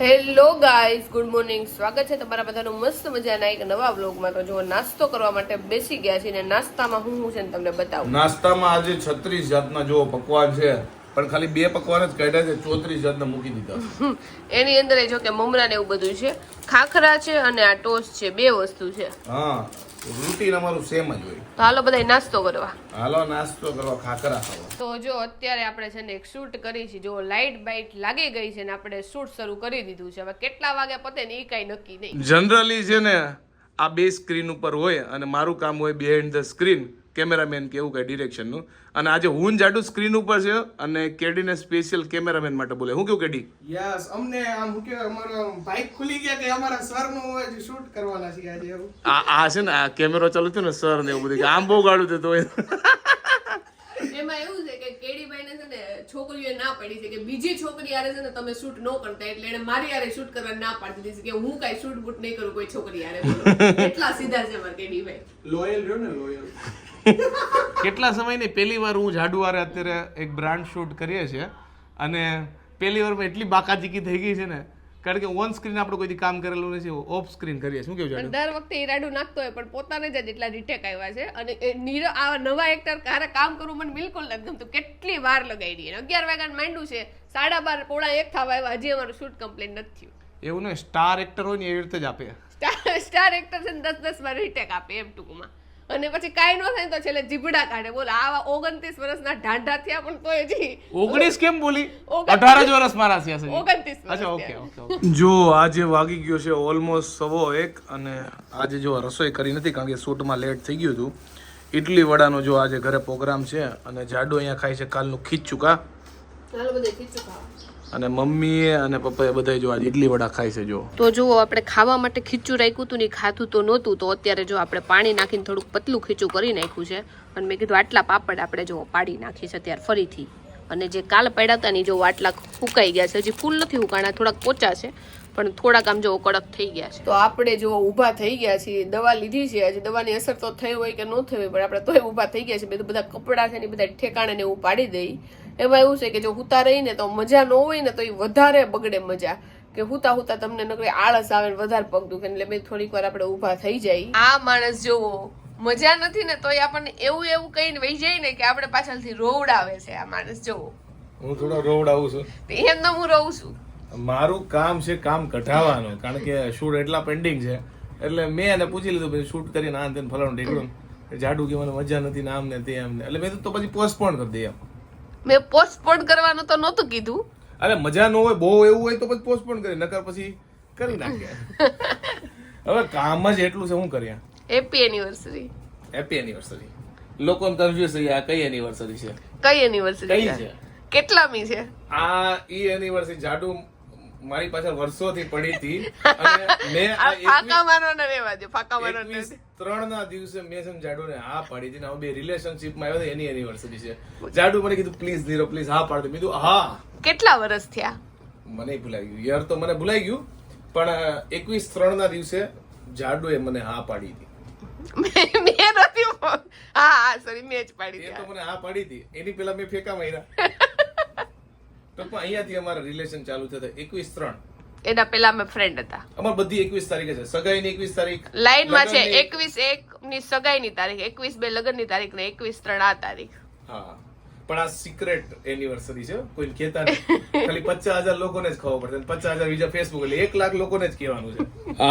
Hello guys, good morning. સ્વાગત છે તમારા બધાનું મસ્ત મજાના એક નવા વ્લોગમાં. તો જો નાસ્તો કરવા માટે બેસી ગયા છીએ ને નાસ્તામાં હું છે ને તમને બતાવું. નાસ્તામાં આજે 36 જાતના જો પકવાન છે, પણ ખાલી 2 પકવાન જ કાઢ્યા છે, 34 જાતના મૂકી દીધા. એની અંદર જો કે મમરા ને એવું બધું છે, ખાખરા છે અને આ ટોસ્ટ છે, 2 વસ્તુ છે. હા, રૂટીન અમારું સેમ જ હોય. તો હાલો બધા નાસ્તો કરવા. હાલો નાસ્તો કરવા, ખાખરા ખાવા. તો જો અત્યારે આપણે છે ને એક શૂટ કરી છે. જો લાઇટ બાઇટ લાગી ગઈ છે ને આપણે શૂટ શરૂ કરી દીધું છે. હવે કેટલા વાગે પતે ને એ કઈ નક્કી નહીં. જનરલી છે ને આ 2 સ્ક્રીન ઉપર હોય અને મારું કામ હોય બિહાઇન્ડ ધ સ્ક્રીન, કેમેરામેન કે એવું કઈ ડિરેક્શનનું. અને આજે હું જાડુ સ્ક્રીન ઉપર છે અને કેડીને સ્પેશિયલ કેમેરામેન માટે બોલે. હું કેવું કેડી? યસ, અમને આમ હું કે અમારો બાઇક ખુલી ગયા કે અમારા સર નું આજે શૂટ કરવાના છે આજે એવું. આ છે ને આ કેમેરો ચાલુ થયો ને સર ને એવું બધું આમ બહુ ગાડું થતું હોય. એમાં એવું છે કે કેડીભાઈને છે ને છોકરીઓએ ના પાડી છે કે બીજી છોકરી યારે છે ને તમે શૂટ ન કરતા, એટલે એને મારી યારે શૂટ કરવા ના પાડી દીધી છે કે હું કાઈ શૂટ બૂટ નહીં કરું કોઈ છોકરી યારે. એટલા સીધા છે મારા કેડીભાઈ. લોયલ રહ્યો ને લોયલ. કેટલા સમયની પહેલી વાર હું જાડુ વારે અત્યારે એક બ્રાન્ડ શૂટ કરીએ છીએ અને પહેલી વારમાં એટલી બાકાચીકી થઈ ગઈ છે ને, કારણ કે ઓન સ્ક્રીન આપણે કોઈ કામ કરેલું નથી, ઓફ સ્ક્રીન કરીએ. શું કેવું જાડુ? દર વખતે ઈરાડું નાખતો હોય પણ પોતાને જ એટલા રીટેક આવ્યા છે. અને આ નવા એક્ટર કારે કામ કરવું મને બિલકુલ નથી ગમતું. કેટલી વાર લગાડી, 11 વાગ્યાનું માંડ્યું છે, 12:30 પોણા 1 થવા આવ્યા, હજી અમારું શૂટ કમ્પ્લીટ નથી થયું. એવું ને, સ્ટાર એક્ટર હોય ને એવી રીતે જ આપે. સ્ટાર એક્ટર છે ને 10 વાર રીટેક આપે એમ ટૂંકમાં. અને પછી કાઈ ન થાય તો છેલ્લે જીબડા કાઢે. બોલ, આવા 29 વર્ષના ઢાંઢા થયા પણ તોય હજી 19 કેમ બોલી? 18 જ વર્ષ મારા થયા છે. 29 અચ્છા, ઓકે. જો આજે વાગી ગયો છે ઓલમોસ્ટ 1:15 અને આજે જો રસોઈ કરી નથી કારણ કે શૂટમાં લેટ થઈ ગયું હતું. ઇડલી વડાનો જો આજે ઘરે પ્રોગ્રામ છે અને જાડુ અહીંયા ખાય છે કાલનું ખીચું. કા ચાલો બધે ખીચું ખાવા. અને મમ્મીએ અને પપ્પાએ બધાય જો આજે ઇડલી વડા ખાય છે. જો તો જુઓ, આપણે ખાવા માટે ખીચું રાખ્યું હતું ને ખાધું તો નહોતું, તો અત્યારે જો આપણે પાણી નાખીને થોડુંક પતલું ખીચું કરી નાખ્યું છે. અને મેં કીધું આટલા પાપડ આપણે જો પાડી નાખી છે અત્યારે ફરીથી. અને જે કાલ પડ્યા હતા ને જો આટલા ફૂંકાઈ ગયા છે, હજી ફૂલ નથી ઉકાણા, થોડાક પોચા છે પણ થોડાક આમ જો કડક થઈ ગયા છે. તો આપણે જો ઊભા થઈ ગયા છીએ, દવા લીધી છે, હજી દવાની અસર તો થઈ હોય કે ન થઈ હોય પણ આપણે તોય ઊભા થઈ ગયા છે. બધા કપડાં છે ને બધા ઠેકાણે ને એવું પાડી દઈ. એમાં એવું છે કે જો હુતા રહીને તો મજા ન હોય ને તો એ વધારે બગડે મજા, કે હુતા હુતા તમને નકરી આળસ આવે ને વધારે પગ દુખે. એટલે મેં થોડીક વાર આપણે ઊભા થઈ જાય. આ માણસ જોવો, મજા નથી ને તોય આપણને એવું કહીને વહી જાય ને કે આપણે પાછળથી રોવડાવે છે. આ માણસ જોવો, હું થોડો રોવડાવું છું. એમ તો હું રહું છું. મારું કામ છે કામ કઢાવવાનું, કારણ કે શૂટ એટલા પેન્ડિંગ છે એટલે મેં એને પૂછી લીધું પછી શૂટ કરીને આ તેને ફલાણું ઢેકડું. જાડુ કે મને મજા નથી ને આમ ને તેમ ને, એટલે મેં તો પછી પોસ્ટપોન કરી દઈએ. મેં પોસ્ટપોન કરવાનું તો નહોતું કીધું. અરે મજા ન હોય, બહુ એવું હોય તો પછી પોસ્ટપોન કરી, નકર પછી કરી નાખીએ. હવે કામ જ એટલું છે, શું કરીએ. Happy anniversary. Happy anniversary. લોકોને કન્ફ્યુઝ થઈ આ કઈ એનિવર્સરી છે? કઈ એનિવર્સરી છે? કેટલામી છે આ? ઈ એનિવર્સરી જાડુ મારી પાછળ વર્ષોથી પડી હતી અને મેં ફાકા મારવાના રહેવા દે. ફાકા મારવાના 3 ના દિવસે મેં છે જાડુને હા પાડી હતી ને હવે 2 રિલેશનશિપમાં આવ્યા એની એનિવર્સરી છે. જાડુ મને કીધું પ્લીઝ નીરો પ્લીઝ હા પાડી. મેં કીધું હા. કેટલા વર્ષ થયા મને ભૂલાઈ ગયું યાર, તો મને ભૂલાઈ ગયું પણ 21/3 ના દિવસે જાડુએ મને હા પાડી હતી. મેં નથી. હા સોરી, મેં જ પાડી હતી. એ તો મને હા પાડી હતી. એની પહેલા મેં ફેંકા માર્યા. તો પણ અહીંયાથી અમારા રિલેશન ચાલુ થતા 21/3. એના પહેલા અમે ફ્રેન્ડ હતા. અમાર બધી 21 તારીખે છે સગાઈની. 21 તારીખ લાઈનમાં છે. 21/1 ની સગાઈની તારીખ, 21/2 લગ્નની તારીખ ને 21/3 આ તારીખ. હા, પણ આ સિક્રેટ એનિવર્સરી છે, કોઈ કહેતા નહીં. ખાલી 50,000 લોકોને જ ખબર પડશે, 50,000 બીજા ફેસબુક, એટલે 1 લાખ લોકોને જ કહેવાનું છે.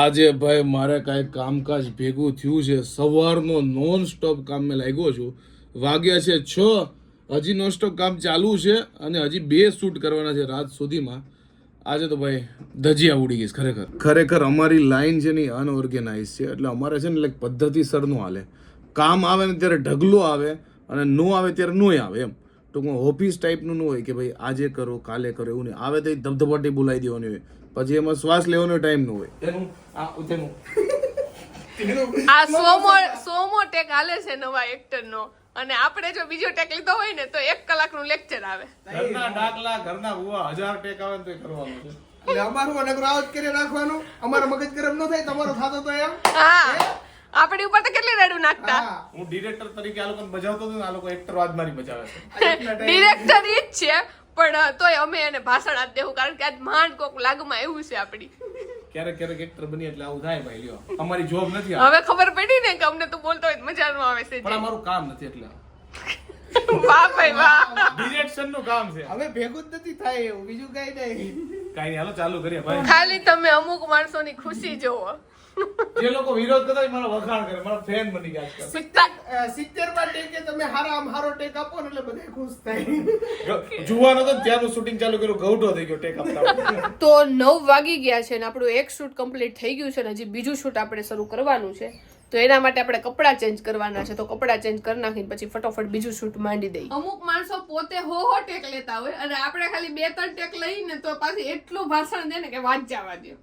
આજે ભાઈ મારે કાંઈ કામકાજ ભેગું થયું છે. સવારનો નોન સ્ટોપ કામ મેં લાગ્યો છું. વાગ્યા છે 6, હજી નોન સ્ટોપ કામ ચાલુ છે અને હજી 2 શૂટ કરવાના છે રાત સુધીમાં. આજે તો ભાઈ ધજિયા ઉડી ગઈ ખરેખર. અમારી લાઈન છે ને અનઓર્ગેનાઇઝ છે, એટલે અમારે છે ને લાઈક પદ્ધતિસરનું હાલે. કામ આવે ને ત્યારે ઢગલો આવે અને નો આવે ત્યારે નોય આવે. એમ ટૂંકમાં ઓફિસ ટાઈપનું ન હોય કે ભાઈ આજે કરો કાલે કરો, એવું નહીં. આવે તો ધબધબાટી બોલાવી દેવાની હોય, પછી એમાં શ્વાસ લેવાનો ટાઈમ ન હોય. આ સોમો ટેક હાલે છે નવા એક્ટર નો, અને આપણે જો બીજો ટેક લીધો હોય ને તો 1 કલાકનું લેક્ચર આવે. ઘરના ડાકલા ઘરના હુવા 1000 ટેક આવે તો કરવાનું છે. એટલે અમારું નકર આઉટ કરી રાખવાનું. અમારો મગજ ગરમ ન થાય, તમારો થાતો તો એમ. હા, આપણી ઉપર તો કેટલી રેડું નાખતા. હું ડિરેક્ટર તરીકે આ લોકોને બજાવતો હતો ને આ લોકો એક્ટર આજ મારી બજાવે છે. ડિરેક્ટર ઈ જ છે પણ તોય અમે એને ભાષણ આજ દેવું, કારણ કે આજ માંડ કોક લાગમાં એવું છે આપડી. ક્યારેક ક્યારેક એક્ટર બની એટલે આવું થાય ભાઈ. લ્યો, અમારી જોબ નથી આ. હવે ખબર પડી ને કે અમને તું બોલતો હોય તો મજા ન આવે છે. પણ અમારું કામ નથી એટલે. વાહ ભાઈ વાહ. ડિરેક્શન નું કામ છે. હવે ભેગું જ નથી થાય એવું, બીજું કઈ નહીં. કાઈ નહીં, હાલો ચાલુ કરીએ ભાઈ. ખાલી તમે અમુક માણસોની ખુશી જોવો. જે લોકો વિરોધ કરતા હોય મારા વખાણ કરે, મારા ફેન બની ગયા આજકાલ. 70 માં ટેકે તમે હારો ટેક આપો ને એટલે બધા ખુશ થાય. જુવાનો તો ત્યારનું શૂટિંગ ચાલુ કર્યું, ગૌઠો થઈ ગયો ટેક આપતા. તો 9 વાગી ગયા છે ને આપણું એક શૂટ કમ્પ્લીટ થઈ ગયું છે ને હજી બીજું શૂટ આપણે શરૂ કરવાનું છે. તો એના માટે આપણે કપડાં ચેન્જ કરવાના છે. તો કપડાં ચેન્જ કરી નાખીને પછી ફટાફટ બીજું શૂટ માંડી દઈએ. અમુક માણસો પોતે હો ટેક લેતા હોય અને આપણે ખાલી 2-3 ટેક લઈને તો પાછી એટલું ભાષણ દે ને કે વાત જવા દે.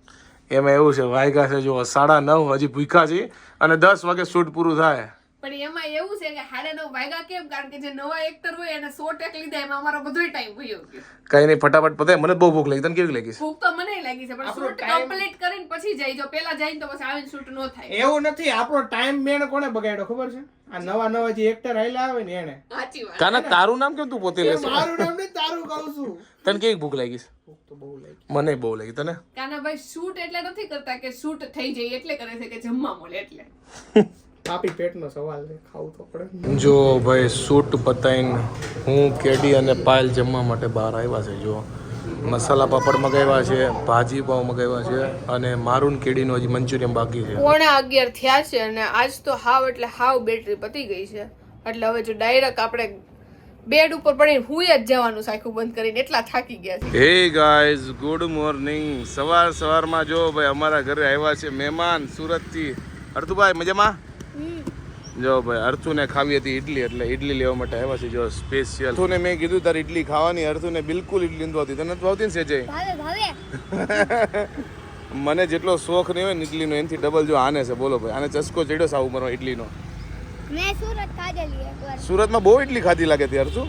એમાં એવું છે, વાયગા છે જો 9:30, હજી ભૂખ્યા છે અને 10 વાગે શૂટ પૂરું થાય. પણ એમાં એવું છે કે 9:30 વાગ્યા કેમ? કારણ કે જે નવા એક્ટર હોય એને 100 ટેક લીધા, એમાં અમારો બધો ટાઈમ વયો ગયો. કઈ નહીં, ફટાફટ પતાય. મને બહુ ભૂખ લાગી. તને કેવી લાગી? ભૂખ તો મને લાગી છે, પણ શૂટ કમ્પ્લીટ કરીને પછી જાય. જો પેલા જાય તો પછી આવીને શૂટ ન થાય. એવું નથી, આપણો ટાઈમ મેં કોને બગાડ્યો ખબર છે? આ નવા જે એક્ટર આયલા આવે ને એને. સાચી વાત. કાના તારું નામ કેમ તું પોતે લેશે? મારું નામ નહીં, તારું કહું છું. તને કેવી ભૂખ લાગી? ભૂખ તો બહુ લાગી. મને બહુ લાગી. તને? કાનાભાઈ શૂટ એટલે નથી કરતા કે શૂટ થઈ જાય એટલે કરે છે કે જમવા મળે એટલે. પાપી પેટનો સવાલ છે, ખાવું તો પડે. જો ભાઈ શૂટ પતાઈને હું, કેડી અને પાયલ જમવા માટે બહાર આવ્યા છે. જો મસાલા પાપડ મગાવ્યા છે, ભાજી પાવ મગાવ્યા છે અને મારું કેડીનું હજી મંચુરિયન બાકી છે. 11:15 થયા છે અને આજ તો હાવ એટલે હાવ બેટરી પતી ગઈ છે. એટલે હવે જો ડાયરેક્ટ આપણે બેડ ઉપર પડીને હુઈ જ જવાનું છે આખું બંધ કરીને, એટલા થાકી ગયા છે. Hey guys, good morning. સવારમાં જો ભાઈ અમારા ઘરે આવ્યા છે મહેમાન સુરતથી. અર્થુભાઈ મજામાં? જો ભાઈ અર્થુને ખાવી હતી ઇડલી, એટલે ઇડલી લેવા માટે આવ્યા છે. જો સ્પેશિયલ અર્થુને મેં કીધું તારી ઇડલી ખાવાની, અર્થુને બિલકુલ ઇડલી નથી ભાવતી. તને નથી ભાવતી ને સેજે? મને જેટલો શોખ નહીં હોય ને ઇડલીનો એનાથી ડબલ જો આને છે. બોલો ભાઈ, આને ચસ્કો ચડ્યો સાવ મારો ઇડલીનો. મેં સુરત ખાધેલી એકવાર. સુરતમાં બહુ ઇડલી ખાધી લાગે છે અર્થુ.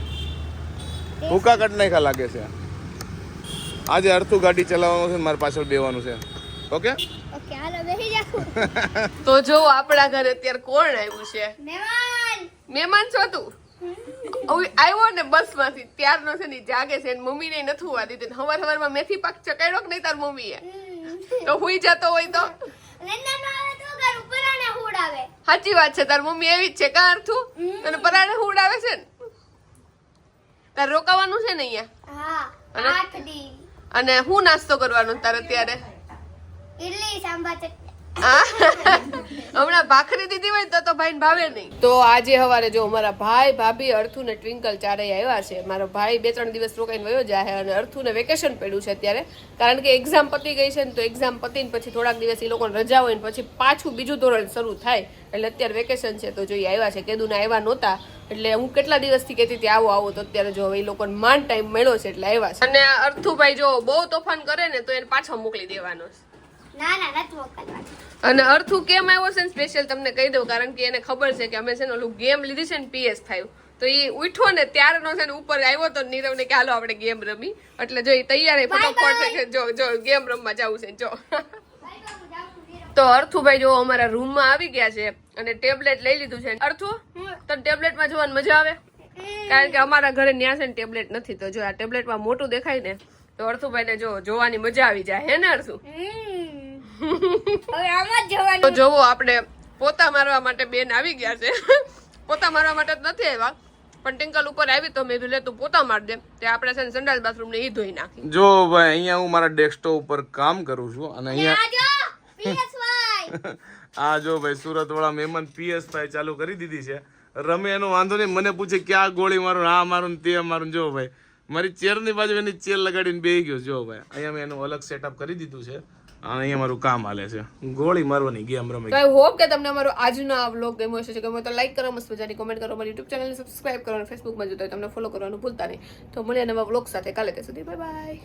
ભૂકા કટ નાખા લાગે છે. આજે અર્થુ ગાડી ચલાવવાનું છે, મારે પાછળ બેવાનું છે. ઓકે ઓકે, હાલો બેસી જાઓ. તો જો આપણા ઘરે અત્યારે કોણ આવ્યું છે? મહેમાન છો તું? આવ્યો ને બસ માંથી ત્યારનો છે ને જાગે છે. મમ્મી ને નથી હોવા દીધી. સવારમાં મેથી પાક ચકાડ્યો કે નહીં તાર મમ્મીએ? તો હુઈ જતો હોય તો સાચી વાત છે. તાર મમ્મી એવી જ છે કા અર્થુ? અને પરાણે હુડાવે છે ને? તાર રોકાવાનું છે ને અહીંયા? અને હું નાસ્તો કરવાનો તારે અત્યારે? ઇડલી સાંભાર ચટણી. હમણાં ભાખરી દીધી હોય તો ભાઈ ભાવે નહીં. તો આજે સવારે જો અમારા ભાઈ ભાભી અર્થુ ને ટ્વિંકલ ચારેય આવ્યા છે. મારો ભાઈ 2-3 દિવસ રોકાઈને વયો જાય અને અર્થુને વેકેશન પડ્યું છે અત્યારે, કારણ કે એક્ઝામ પતી ગઈ છે ને. તો એક્ઝામ પતીને પછી થોડાક દિવસ એ લોકોને રજા હોય ને પછી પાછું બીજું ધોરણ શરૂ થાય, એટલે અત્યારે વેકેશન છે. તો જો એ આવ્યા છે. કેદુના આવ્યા નહોતા એટલે હું કેટલા દિવસથી કહેતી હતી આવો તો અત્યારે જો એ લોકોને માંડ ટાઈમ મળ્યો છે એટલે આવ્યા છે. અને અર્થુભાઈ જો બહુ તોફાન કરે ને તો એને પાછો મોકલી દેવાનો છે. ના નથી મોકલવાનું. અને અર્થુ કેમ આવ્યો છે ને સ્પેશિયલ તમને કહી દઉં, કારણ કે એને ખબર છે કે અમે છે ને ઓલું ગેમ લીધી છે ને PS5, તો એ ઉઠો ને ત્યારનો છે ને ઉપર આવ્યો તો નીરવને કે હાલો આપણે ગેમ રમી. એટલે જો એ તૈયાર ફટાફટ જો ગેમ રમવા જવું છે. જો તો અર્થુભાઈ જો અમારા રૂમમાં આવી ગયા છે અને ટેબ્લેટ લઈ લીધું છે. અર્થુ તને ટેબ્લેટમાં જોવાની મજા આવે? કારણ કે અમારા ઘરે ન્યા છે ને ટેબ્લેટ નથી, તો જો આ ટેબ્લેટમાં મોટું દેખાય ને તો અર્થુભાઈ ને જો જોવાની મજા આવી જાય. હે ને અર્થુ? હવે આમ જ જવાનું. તો જોવો આપણે પોતા મારવા માટે બેન આવી ગયા છે. પોતા મારવા માટે નથી આવ્યા, પણ ટિંકલ ઉપર આવી તો મેં લે તું પોતા માર દે. તે આપણે છે ને સંડાસ બાથરૂમ ને ઈ ધોઈ નાખી. જો ભાઈ અહીંયા હું મારા ડેસ્કટોપ ઉપર કામ કરું છું અને અહીંયા આ જો ભાઈ સુરત વાળા મહેમાન PS5 ચાલુ કરી દીધી છે. રમે એનો વાંધો નહીં, મને પૂછે ક્યાં ગોળી મારું, આ મારું તે મારું. જો ભાઈ મારી ચેર ની બાજુ એની ચેર લગાડીને બેસી ગયો. જો ભાઈ અહીંયા મેં એનું અલગ સેટઅપ કરી દીધું છે અને અહીંયા મારું કામ હાલે છે. ગોળી મારવાની ગેમ રમે. તો આઈ હોપ કે તમને અમારો આજનો આ વ્લોગ ગમ્યો હશે. ગમ્યો તો લાઈક કરો, મસ્ત મજાની કોમેન્ટ કરો, અમારી YouTube ચેનલને સબસ્ક્રાઇબ કરો અને Facebook માં જોતા હોય તમને ફોલો કરવાનું ભૂલતા નહીં. તો મળીએ નવા વ્લોગ સાથે કાલે. ત્યાં સુધી બાય બાય.